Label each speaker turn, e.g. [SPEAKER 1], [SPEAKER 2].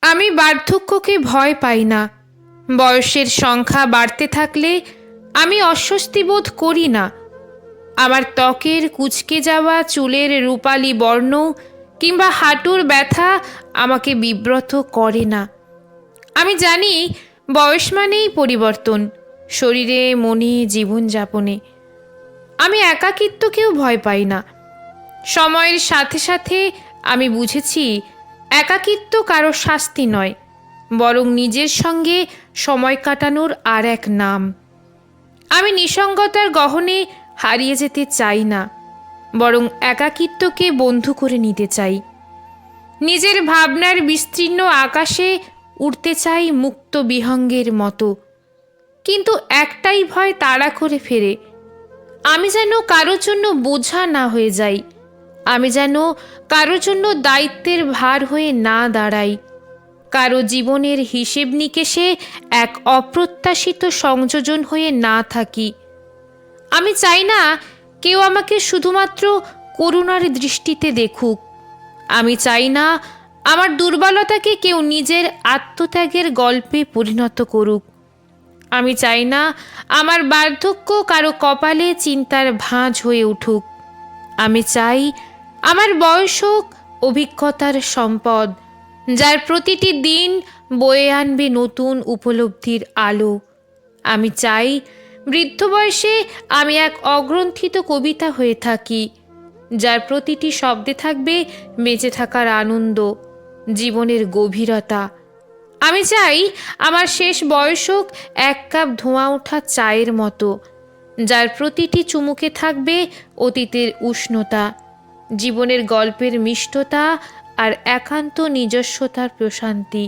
[SPEAKER 1] আমি বার্ধক্যকে ভয় পাই না। বয়সের সংখ্যা বাড়তে থাকলে আমি অস্বস্তি বোধ করি না। আমার ত্বকের কুঁচকে যাওয়া চুলের রূপালী বর্ণ কিংবা হাঁটুর ব্যথা আমাকে বিব্রত করে না। আমি জানি বয়স মানেই পরিবর্তন, শরীরে, মনে, জীবনযাপনে। আমি একাকিত্বকেও ভয় পাই না। সময়ের সাথে সাথে আমি বুঝেছি একাকিত্ব কারো শাস্তি নয়, বরং নিজের সঙ্গে সময় কাটানোর আর এক নাম। আমি নিসঙ্গতার গহনে হারিয়ে যেতে চাই না, বরং একাকিত্বকে বন্ধু করে নিতে চাই। নিজের ভাবনার বিস্তীর্ণ আকাশে উড়তে চাই মুক্ত বিহঙ্গের মতো। কিন্তু একটাই ভয় তাড়া করে ফেরে, আমি যেন কারোর জন্য বোঝা না হয়ে যাই, আমি যেন কারোর জন্য দায়িত্বের ভার হয়ে না দাঁড়াই, কারো জীবনের হিসেব নিকেশে এক অপ্রত্যাশিত সংযোজন হয়ে না থাকি। আমি চাই না কেউ আমাকে শুধুমাত্র করুণার দৃষ্টিতে দেখুক। আমি চাই না আমার দুর্বলতাকে কেউ নিজের আত্মত্যাগের গল্পে পরিণত করুক। আমি চাই না আমার বার্ধক্য কারো কপালে চিন্তার ভাঁজ হয়ে উঠুক। আমি চাই আমার বয়স হোক অভিজ্ঞতার সম্পদ, যার প্রতিটি দিন বয়ে আনবে নতুন উপলব্ধির আলো। আমি চাই বৃদ্ধ বয়সে আমি এক অগ্রন্থিত কবিতা হয়ে থাকি, যার প্রতিটি শব্দে থাকবে বেঁচে থাকার আনন্দ, জীবনের গভীরতা। আমি চাই আমার শেষ বয়স হোক এক কাপ ধোঁয়া ওঠা চায়ের মতো, যার প্রতিটি চুমুকে থাকবে অতীতের উষ্ণতা, জীবনের গল্পের মিষ্টতা আর একান্ত নিজস্বতার প্রশান্তি।